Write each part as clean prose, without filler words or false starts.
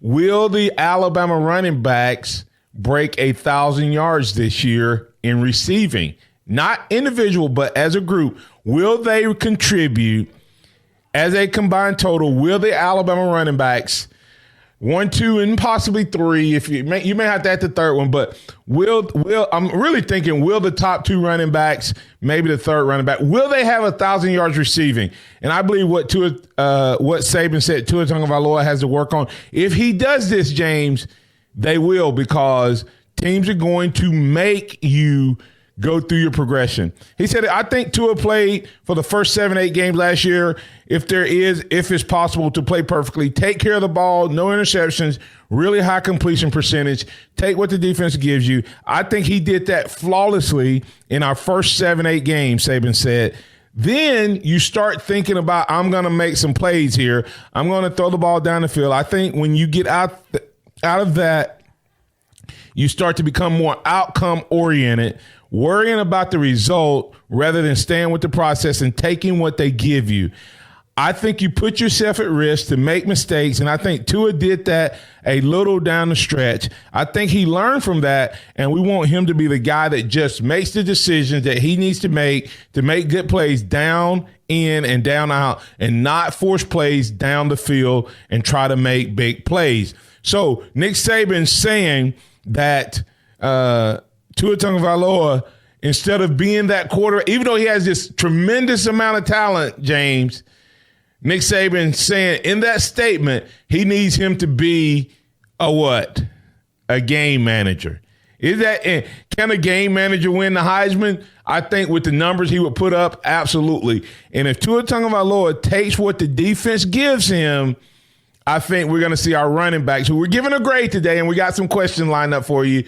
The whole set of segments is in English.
will the Alabama running backs break 1,000 yards this year in receiving? Not individual, but as a group. Will they contribute as a combined total? Will the Alabama running backs, 1, 2, and possibly 3, if you may have to add the third one, but will I'm really thinking, will the top 2 running backs, maybe the third running back, will they have 1,000 yards receiving? And I believe what Saban said, Tua Tagovailoa has to work on. If he does this, James, they will, because teams are going to make you go through your progression. He said, I think Tua played for the first 7-8 games last year. If it's possible to play perfectly, take care of the ball, no interceptions, really high completion percentage, take what the defense gives you. I think he did that flawlessly in our first 7-8 games, Saban said. Then you start thinking about, I'm going to make some plays here. I'm going to throw the ball down the field. I think when you get out of that, you start to become more outcome-oriented, worrying about the result rather than staying with the process and taking what they give you. I think you put yourself at risk to make mistakes, and I think Tua did that a little down the stretch. I think he learned from that, and we want him to be the guy that just makes the decisions that he needs to make good plays down, in, and down out, and not force plays down the field and try to make big plays. So Nick Saban's saying that Tua Tagovailoa, instead of being that quarterback, even though he has this tremendous amount of talent, James, Nick Saban saying in that statement, he needs him to be a what? A game manager. Can a game manager win the Heisman? I think with the numbers he would put up, absolutely. And if Tua Tagovailoa takes what the defense gives him, I think we're going to see our running backs, who we're giving a grade today, and we got some questions lined up for you.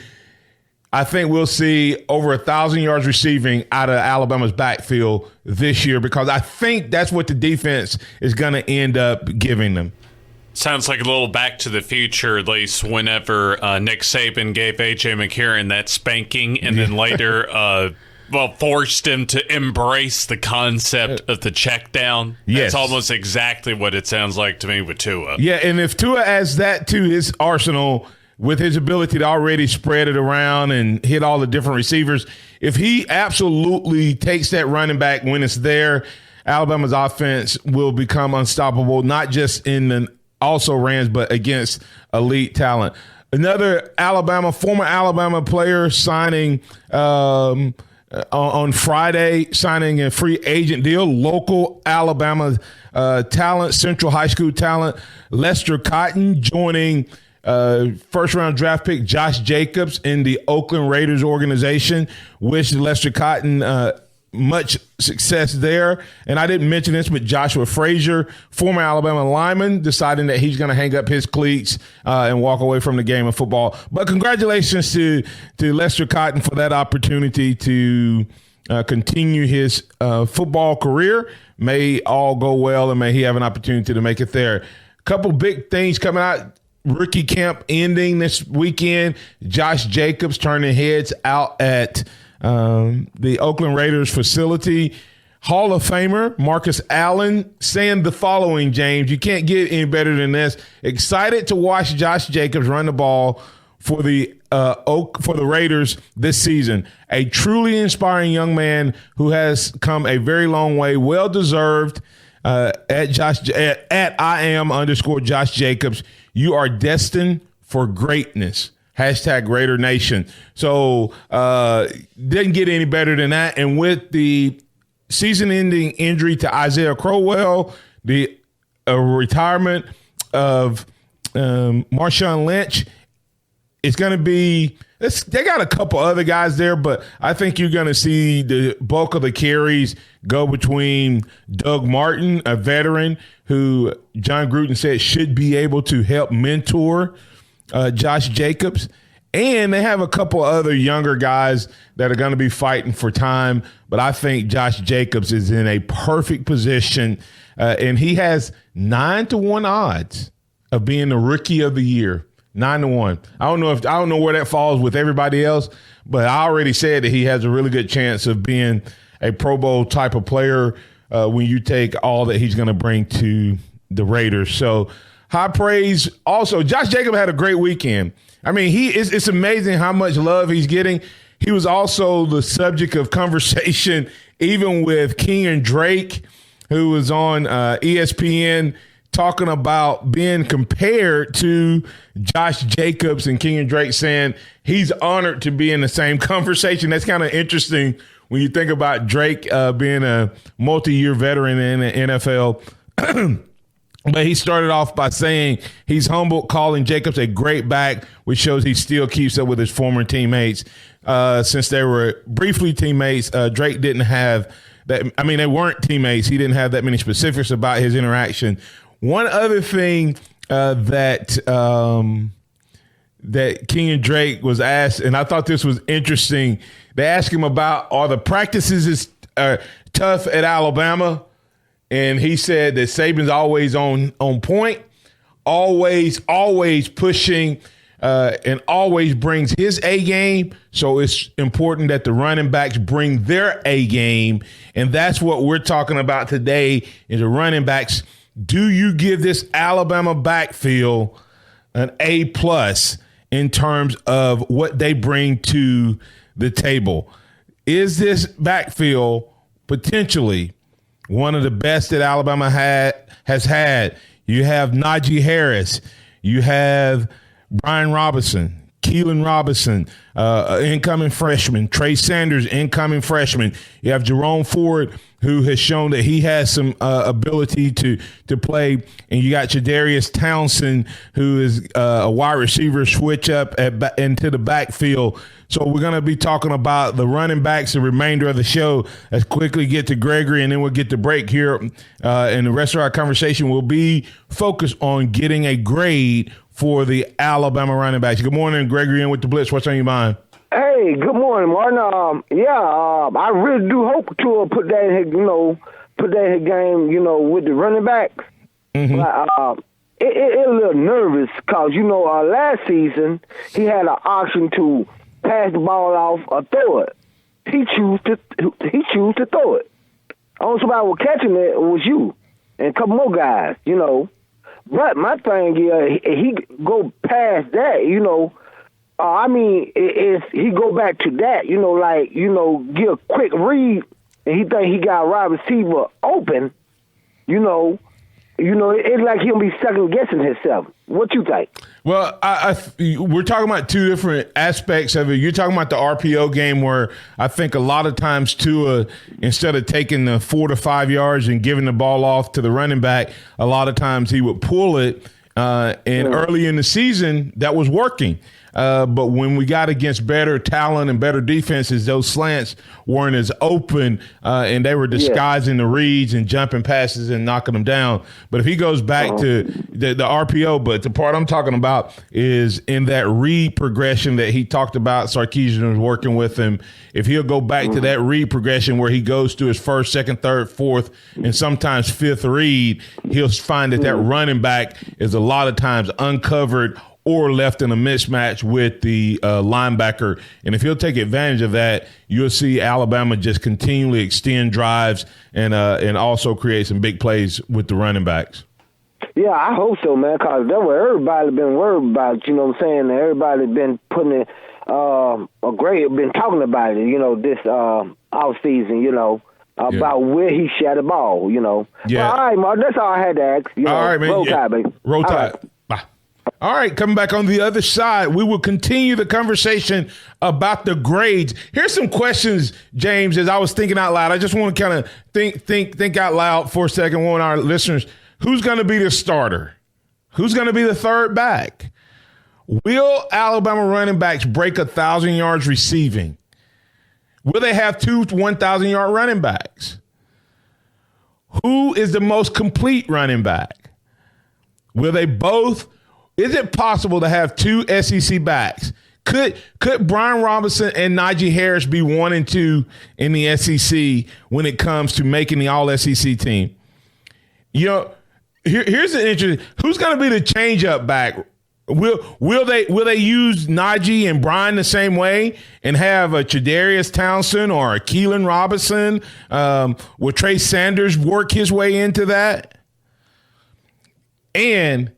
I think we'll see over 1,000 yards receiving out of Alabama's backfield this year, because I think that's what the defense is going to end up giving them. Sounds like a little Back to the Future, at least whenever Nick Saban gave A.J. McCarron that spanking and then later forced him to embrace the concept of the check down. Yes. That's almost exactly what it sounds like to me with Tua. Yeah, and if Tua adds that to his arsenal with his ability to already spread it around and hit all the different receivers, if he absolutely takes that running back when it's there, Alabama's offense will become unstoppable, not just in the also rans, but against elite talent. Another former Alabama player signing on Friday, signing a free agent deal, local Alabama talent, Central High School talent, Lester Cotton joining first-round draft pick Josh Jacobs in the Oakland Raiders organization. Wish Lester Cotton much success there. And I didn't mention this, but Joshua Frazier, former Alabama lineman, deciding that he's going to hang up his cleats and walk away from the game of football. But congratulations to Lester Cotton for that opportunity to continue his football career. May all go well, and may he have an opportunity to make it there. A couple big things coming out. Rookie camp ending this weekend. Josh Jacobs turning heads out at the Oakland Raiders facility. Hall of Famer Marcus Allen saying the following, James, you can't get any better than this. Excited to watch Josh Jacobs run the ball for the Raiders this season. A truly inspiring young man who has come a very long way. Well deserved. At I am Josh Jacobs. You are destined for greatness. Hashtag Raider Nation. So didn't get any better than that. And with the season-ending injury to Isaiah Crowell, the retirement of Marshawn Lynch, it's going to be – they got a couple other guys there, but I think you're going to see the bulk of the carries go between Doug Martin, a veteran who John Gruden said should be able to help mentor Josh Jacobs. And they have a couple other younger guys that are going to be fighting for time. But I think Josh Jacobs is in a perfect position, and he has 9-1 odds of being the Rookie of the Year. 9-1. I don't know where that falls with everybody else, but I already said that he has a really good chance of being a Pro Bowl type of player when you take all that he's going to bring to the Raiders. So high praise. Also, Josh Jacobs had a great weekend. I mean, it's amazing how much love he's getting. He was also the subject of conversation, even with Kenyon Drake, who was on ESPN talking about being compared to Josh Jacobs, and Kenyon Drake saying he's honored to be in the same conversation. That's kind of interesting when you think about Drake being a multi-year veteran in the NFL. But he started off by saying he's humbled, calling Jacobs a great back, which shows he still keeps up with his former teammates. Since they were briefly teammates, Drake didn't have that. I mean, they weren't teammates. He didn't have that many specifics about his interaction. One other thing that Kenyon Drake was asked, and I thought this was interesting, they asked him about, are the practices tough at Alabama? And he said that Saban's always on point, always pushing, and always brings his A game. So it's important that the running backs bring their A game. And that's what we're talking about today is the running backs. Do you give this Alabama backfield an A+ in terms of what they bring to the table? Is this backfield potentially one of the best that Alabama has had? You have Najee Harris. You have Brian Robinson, Keelan Robinson, incoming freshman, Trey Sanders, incoming freshman. You have Jerome Ford, who has shown that he has some ability to play. And you got Chadarius Townsend, who is a wide receiver switch up into the backfield. So we're going to be talking about the running backs the remainder of the show. Let's quickly get to Gregory, and then we'll get to break here. And the rest of our conversation will be focused on getting a grade for the Alabama running backs. Good morning, Gregory, in with the Blitz. What's on your mind? Hey, good morning, Martin. I really do hope to put that in his, put that in his game, with the running backs. Mm-hmm. But it a little nervous because, last season he had an option to pass the ball off or throw it. He choose to throw it. Only somebody was catching it was you and a couple more guys, But my thing is, he go past that, he go back to that, get a quick read, and he think he got a wide receiver open, it's like he'll be second guessing himself. What you think? Well, we're talking about two different aspects of it. You're talking about the RPO game, where I think a lot of times Tua, instead of taking the 4 to 5 yards and giving the ball off to the running back, a lot of times he would pull it. And early in the season, that was working. But when we got against better talent and better defenses, those slants weren't as open, and they were disguising the reads and jumping passes and knocking them down. But if he goes back to the RPO, but the part I'm talking about is in that read progression that he talked about, Sarkisian was working with him. If he'll go back to that read progression where he goes to his first, second, third, fourth, and sometimes fifth read, he'll find that running back is a lot of times uncovered or left in a mismatch with the linebacker. And if he'll take advantage of that, you'll see Alabama just continually extend drives and also create some big plays with the running backs. Yeah, I hope so, man, because that's what everybody been worried about, you know what I'm saying? Everybody been putting it, been talking about it, this off season, about where he shot the ball, Yeah. All right, Mark, that's all I had to ask. All right, man. Roll Tide, baby. Roll Tide. Bye. All right, coming back on the other side, we will continue the conversation about the grades. Here's some questions, James, as I was thinking out loud. I just want to kind of think out loud for a second. Want our listeners, who's going to be the starter? Who's going to be the third back? Will Alabama running backs break 1,000 yards receiving? Will they have two 1,000-yard running backs? Who is the most complete running back? Will they both? Is it possible to have two SEC backs? Could Brian Robinson and Najee Harris be 1 and 2 in the SEC when it comes to making the All-SEC team? Here's an interesting. Who's going to be the change-up back? Will they use Najee and Brian the same way and have a Chadarius Townsend or a Keelan Robinson? Will Trey Sanders work his way into that? And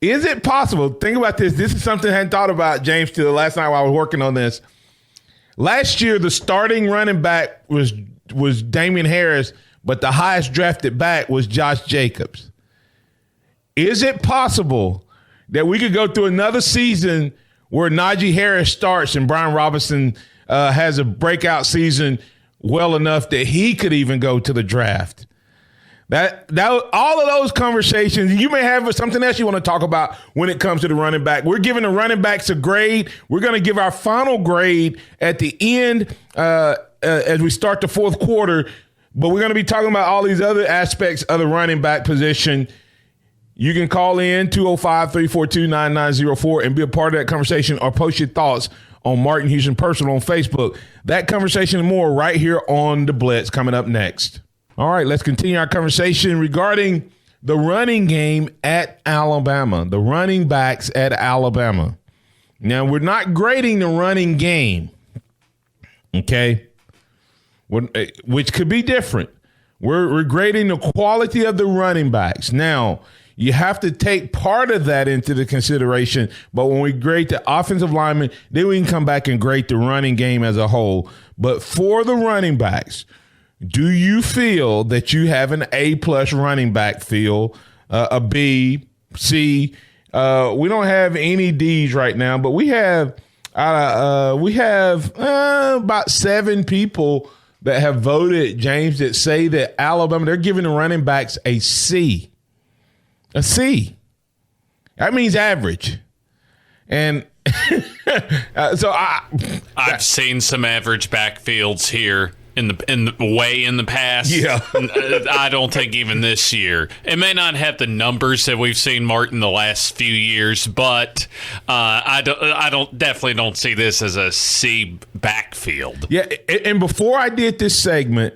Is it possible? Think about this. This is something I hadn't thought about, James, till last night while I was working on this. Last year, the starting running back was Damian Harris, but the highest drafted back was Josh Jacobs. Is it possible that we could go through another season where Najee Harris starts and Brian Robinson has a breakout season well enough that he could even go to the draft? That all of those conversations, you may have something else you want to talk about when it comes to the running back. We're giving the running backs a grade. We're going to give our final grade at the end as we start the fourth quarter. But we're going to be talking about all these other aspects of the running back position. You can call in 205-342-9904 and be a part of that conversation, or post your thoughts on Martin Houston Personal on Facebook. That conversation and more right here on The Blitz coming up next. All right, let's continue our conversation regarding the running game at Alabama, the running backs at Alabama. Now, we're not grading the running game, okay, which could be different. We're grading the quality of the running backs. Now, you have to take part of that into the consideration, but when we grade the offensive lineman, then we can come back and grade the running game as a whole. But for the running backs, do you feel that you have an A+ running back feel, a B, C? We don't have any D's right now, but we have about 7 people that have voted, James, that say that Alabama, they're giving the running backs a C. A C. That means average. And so I've seen some average backfields here in the past. Yeah. I don't think even this year. It may not have the numbers that we've seen, Martin, the last few years, but I definitely don't see this as a C backfield. Yeah, and before I did this segment,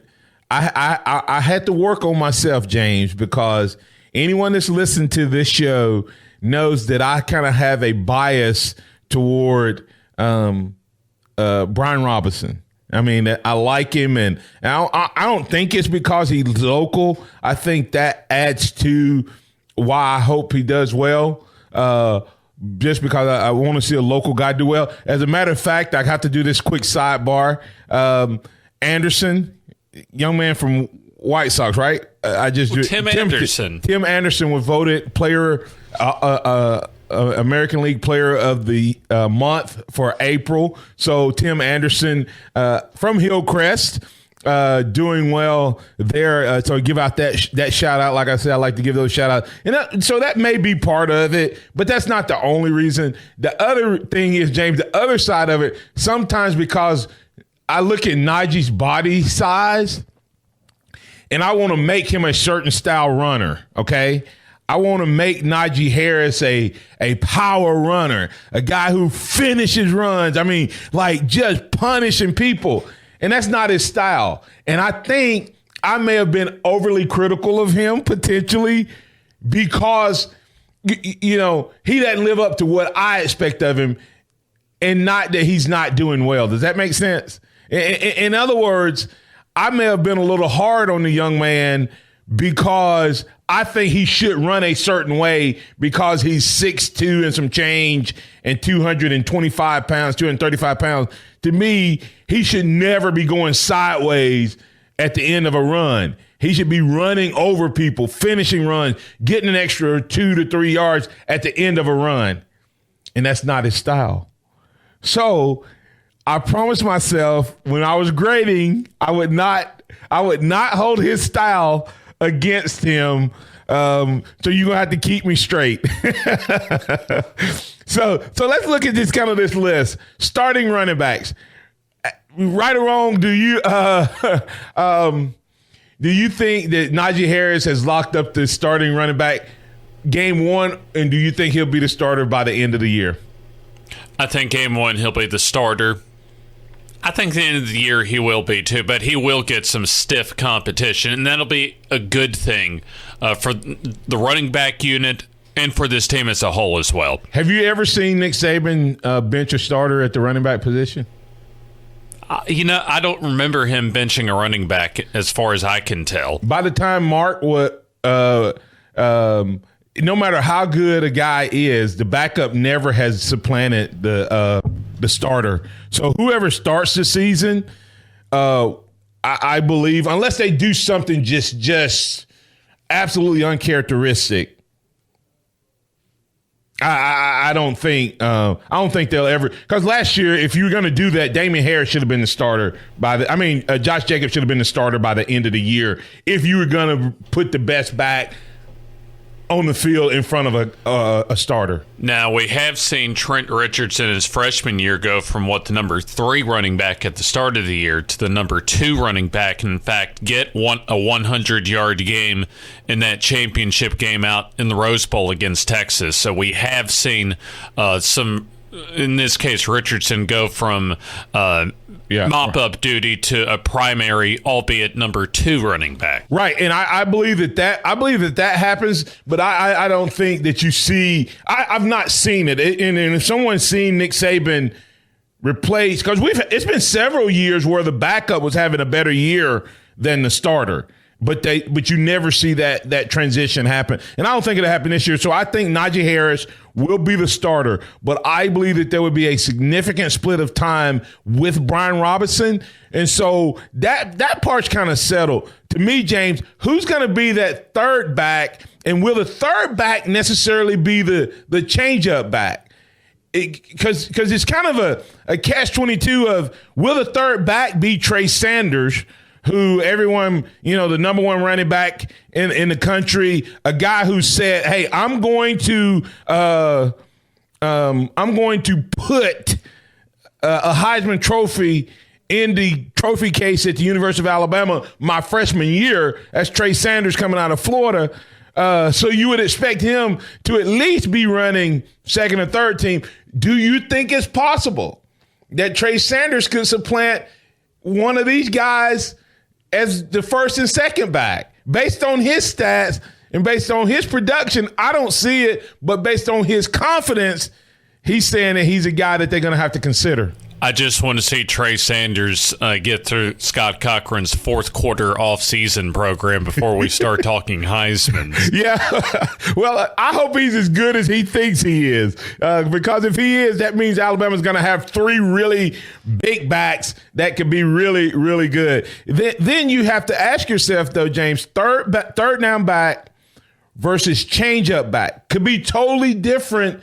I had to work on myself, James, because anyone that's listened to this show knows that I kind of have a bias toward Brian Robinson. I mean, I like him, and I don't think it's because he's local. I think that adds to why I hope he does well, just because I want to see a local guy do well. As a matter of fact, I have to do this quick sidebar. Anderson, young man from White Sox, right? Tim Anderson. Tim Anderson was voted player, American League Player of the Month for April. So Tim Anderson from Hillcrest, doing well there. So give out that shout out. Like I said, I like to give those shout outs. And so that may be part of it, but that's not the only reason. The other thing is, James, the other side of it, sometimes because I look at Najee's body size and I want to make him a certain style runner, okay? I want to make Najee Harris a power runner, a guy who finishes runs. I mean, like just punishing people. And that's not his style. And I think I may have been overly critical of him potentially because, he doesn't live up to what I expect of him, and not that he's not doing well. Does that make sense? In other words, I may have been a little hard on the young man because I think he should run a certain way because he's 6'2" and some change and 225 pounds, 235 pounds. To me, he should never be going sideways at the end of a run. He should be running over people, finishing runs, getting an extra 2 to 3 yards at the end of a run. And that's not his style. So I promised myself when I was grading, I would not hold his style against him. So you're gonna have to keep me straight. So let's look at this list. Starting running backs. Right or wrong, do you think that Najee Harris has locked up the starting running back game one, and do you think he'll be the starter by the end of the year? I think game one he'll be the starter. I think at the end of the year he will be too, but he will get some stiff competition, and that'll be a good thing for the running back unit and for this team as a whole as well. Have you ever seen Nick Saban bench a starter at the running back position? I don't remember him benching a running back as far as I can tell. By the time Mark no matter how good a guy is, the backup never has supplanted the starter. So whoever starts the season, I believe, unless they do something just absolutely uncharacteristic, I don't think they'll ever, because last year, if you were going to do that, Damian Harris should have been the starter Josh Jacobs should have been the starter by the end of the year if you were going to put the best back on the field in front of a starter. Now, we have seen Trent Richardson his freshman year go from the number 3 running back at the start of the year to the number 2 running back, and in fact get a 100-yard game in that championship game out in the Rose Bowl against Texas. So we have seen some, in this case, Richardson go from mop-up duty to a primary, albeit number 2 running back. Right, and I believe that happens, but I don't think that you see. I've not seen it, and if someone's seen Nick Saban replace, because it's been several years where the backup was having a better year than the starter. But you never see that transition happen. And I don't think it'll happen this year. So I think Najee Harris will be the starter. But I believe that there would be a significant split of time with Brian Robinson. And so that part's kind of settled. To me, James, who's going to be that third back? And will the third back necessarily be the change-up back? Because it's kind of a catch-22 of, will the third back be Trey Sanders, who everyone, the number 1 running back in the country, a guy who said, hey, I'm going to put a Heisman Trophy in the trophy case at the University of Alabama my freshman year. That's Trey Sanders coming out of Florida. So you would expect him to at least be running second or third team. Do you think it's possible that Trey Sanders could supplant one of these guys as the first and second back? Based on his stats and based on his production, I don't see it, but based on his confidence, he's saying that he's a guy that they're going to have to consider. I just want to see Trey Sanders get through Scott Cochran's fourth quarter off-season program before we start talking Heisman. Yeah. Well, I hope he's as good as he thinks he is, because if he is, that means Alabama's going to have 3 really big backs that could be really, really good. Then you have to ask yourself, though, James, third down back versus change-up back could be totally different.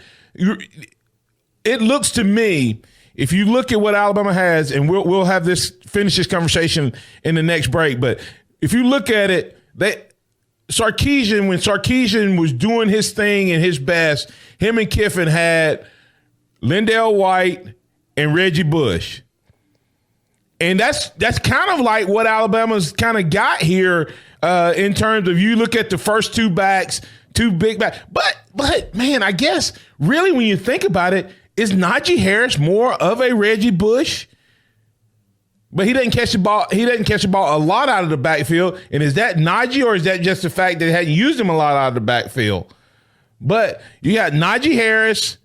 It looks to me, if you look at what Alabama has, and we'll have finish this conversation in the next break, but if you look at it, when Sarkisian was doing his thing and his best, him and Kiffin had Lindell White and Reggie Bush. And that's kind of like what Alabama's kind of got here in terms of, you look at the first 2 backs, 2 big backs. But man, I guess really when you think about it, is Najee Harris more of a Reggie Bush? But he doesn't catch the ball. He doesn't catch the ball a lot out of the backfield. And is that Najee, or is that just the fact that they hadn't used him a lot out of the backfield? But you got Najee Harris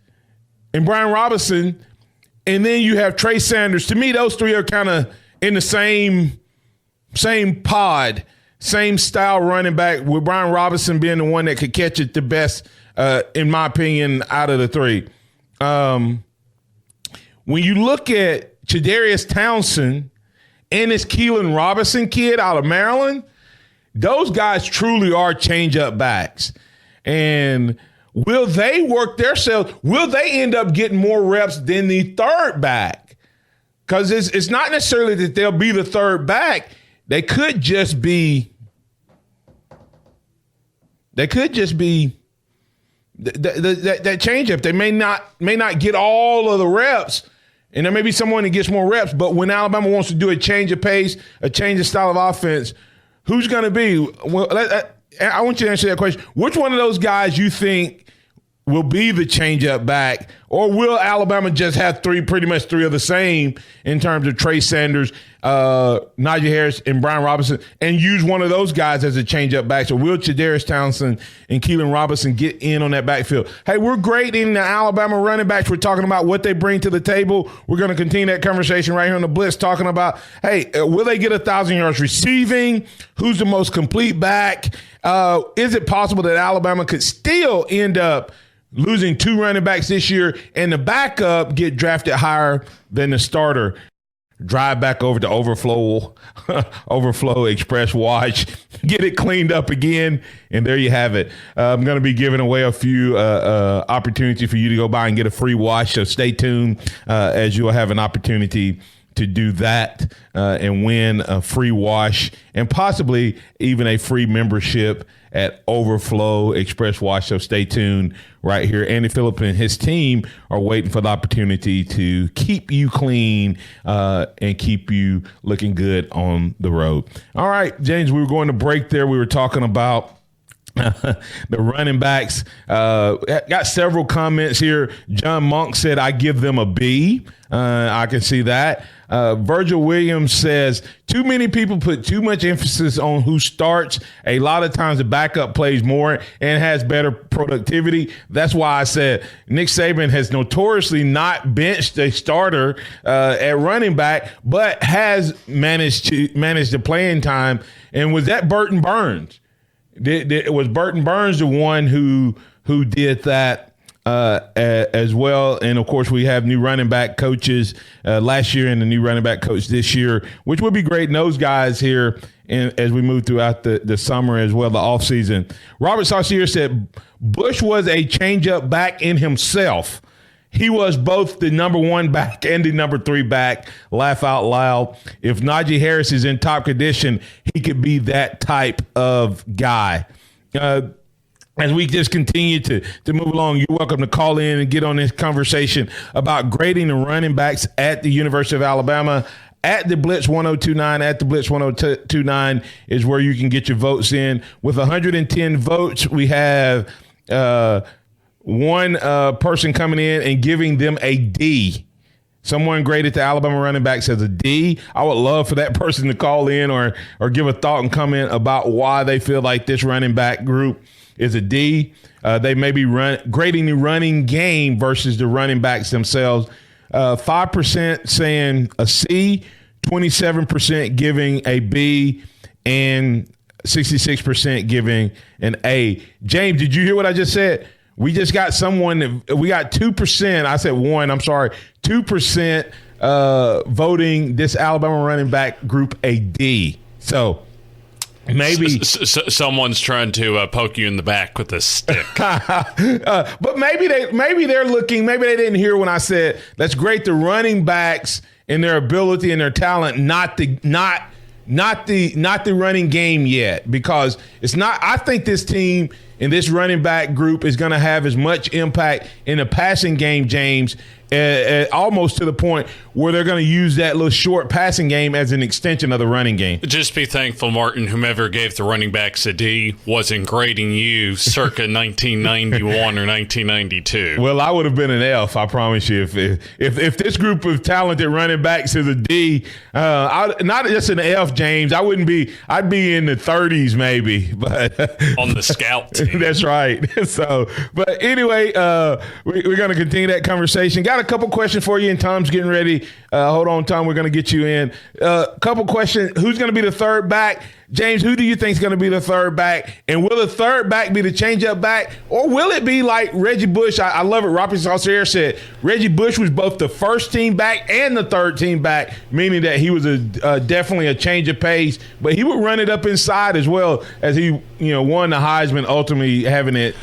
and Brian Robinson, and then you have Trey Sanders. To me, those 3 are kind of in the same pod, same style running back, with Brian Robinson being the one that could catch it the best, in my opinion, out of the 3. When you look at Chadarius Townsend and this Keelan Robinson kid out of Maryland, those guys truly are change-up backs. And will they work themselves? Will they end up getting more reps than the third back? Because it's not necessarily that they'll be the third back. They could just be that change up. They may not get all of the reps, and there may be someone that gets more reps. But when Alabama wants to do a change of pace, a change of style of offense, who's going to be? Well, I want you to answer that question. Which one of those guys you think will be the change up back Or will Alabama just have pretty much three of the same in terms of Trey Sanders, Najee Harris, and Brian Robinson, and use one of those guys as a change-up back? So will Chadarius Townsend and Keelan Robinson get in on that backfield? Hey, we're grading the Alabama running backs. We're talking about what they bring to the table. We're going to continue that conversation right here on the Blitz, talking about, hey, will they get 1,000 yards receiving? Who's the most complete back? Is it possible that Alabama could still end up losing two running backs this year and the backup get drafted higher than the starter? Drive back over to Overflow Express Wash, get it cleaned up again, and there you have it. I'm going to be giving away a few opportunities for you to go by and get a free wash, so stay tuned as you'll have an opportunity to do that and win a free wash and possibly even a free membership at Overflow Express Wash. So stay tuned right here. Andy Phillip and his team are waiting for the opportunity to keep you clean and keep you looking good on the road. All right, James, we were going to break there. We were talking about the running backs. Got several comments here. John Monk said, I give them a B. I can see that. Virgil Williams says, too many people put too much emphasis on who starts. A lot of times the backup plays more and has better productivity. That's why I said Nick Saban has notoriously not benched a starter at running back, but has managed the playing time. And was that Burton Burns? Was Burton Burns the one who did that as well? And of course, we have new running back coaches last year and the new running back coach this year, which would be great. And those guys here as we move throughout the summer as well, the offseason. Robert Saucier said Bush was a change-up back in himself. He was both the number one back and the number three back. Laugh out loud. If Najee Harris is in top condition, he could be that type of guy. As we just continue to move along, you're welcome to call in and get on this conversation about grading the running backs at the University of Alabama. At the Blitz 1029, at the Blitz 1029 is where you can get your votes in. With 110 votes, we have one person coming in and giving them a D. Someone graded the Alabama running backs as a D. I would love for that person to call in or give a thought and comment about why they feel like this running back group is a D. They may be grading the running game versus the running backs themselves. 5% saying a C, 27% giving a B, and 66% giving an A. James, did you hear what I just said? We just got we got 2%. I said 2% voting this Alabama running back group a D. So maybe someone's trying to poke you in the back with a stick. But maybe they're looking. Maybe they didn't hear when I said let's grade the running backs and their ability and their talent, not the running game yet, because it's not. I think this team and this running back group is going to have as much impact in the passing game, James, almost to the point where they're going to use that little short passing game as an extension of the running game. Just be thankful, Martin, whomever gave the running backs a D wasn't grading you circa 1991 or 1992. Well, I would have been an F, I promise you. If this group of talented running backs is a D, not just an F, James, I'd be in the 30s maybe. But on the scout team. That's right. So, but anyway, we're going to continue that conversation. Got a couple questions for you, and Tom's getting ready. Hold on, Tom. We're going to get you in. Couple questions. Who's going to be the third back? James, who do you think is going to be the third back? And will the third back be the change-up back? Or will it be like Reggie Bush? I love it. Robert Saucier said Reggie Bush was both the first team back and the third team back, meaning that he was definitely a change of pace, but he would run it up inside as well as he won the Heisman, ultimately having it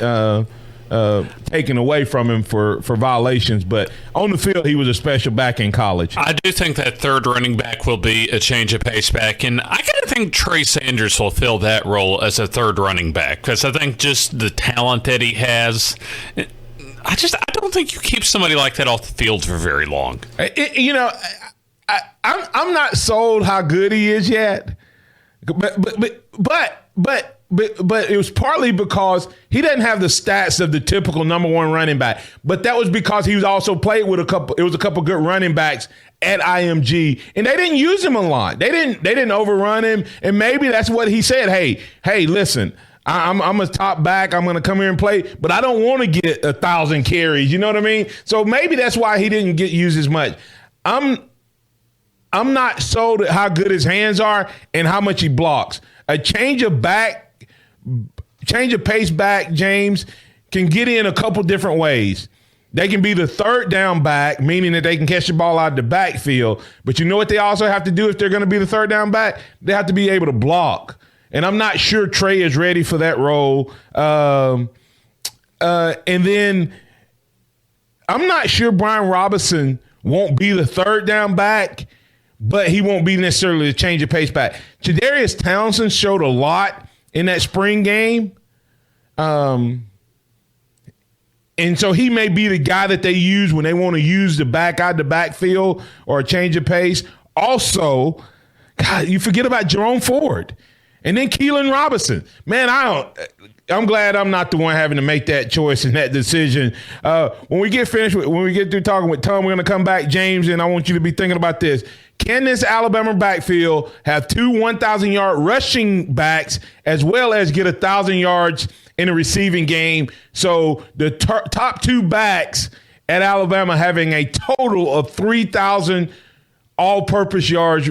taken away from him for violations. But on the field, he was a special back in college. I do think that third running back will be a change of pace back, and I kind of think Trey Sanders will fill that role as a third running back, because I think just the talent that he has, I don't think you keep somebody like that off the field for very long. I'm not sold how good he is yet, but but it was partly because he doesn't have the stats of the typical number one running back. But that was because he was also played with a couple good running backs at IMG, and they didn't use him a lot. They didn't overrun him, and maybe that's what he said. Hey, listen, I'm a top back. I'm going to come here and play, but I don't want to get 1,000 carries. You know what I mean? So maybe that's why he didn't get used as much. I'm not sold at how good his hands are and how much he blocks. A change of pace back, James, can get in a couple different ways. They can be the third down back, meaning that they can catch the ball out of the backfield. But you know what they also have to do if they're going to be the third down back? They have to be able to block. And I'm not sure Trey is ready for that role. And then I'm not sure Brian Robinson won't be the third down back, but he won't be necessarily the change of pace back. Jadarius Townsend showed a lot in that spring game. And so he may be the guy that they use when they want to use the back out of the backfield or a change of pace. Also, God, you forget about Jerome Ford and then Keelan Robinson. Man, I'm glad I'm not the one having to make that choice and that decision. When we get through talking with Tom, we're going to come back, James, and I want you to be thinking about this. Can this Alabama backfield have two 1,000-yard rushing backs as well as get 1,000 yards in a receiving game? So the top two backs at Alabama having a total of 3,000 all-purpose yards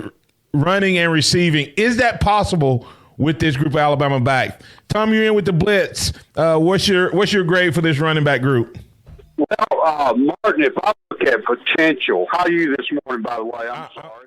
running and receiving. Is that possible with this group of Alabama backs? Tom, you're in with the Blitz. What's your grade for this running back group? Well, Martin, if I look at potential, how are you this morning, by the way? I'm sorry.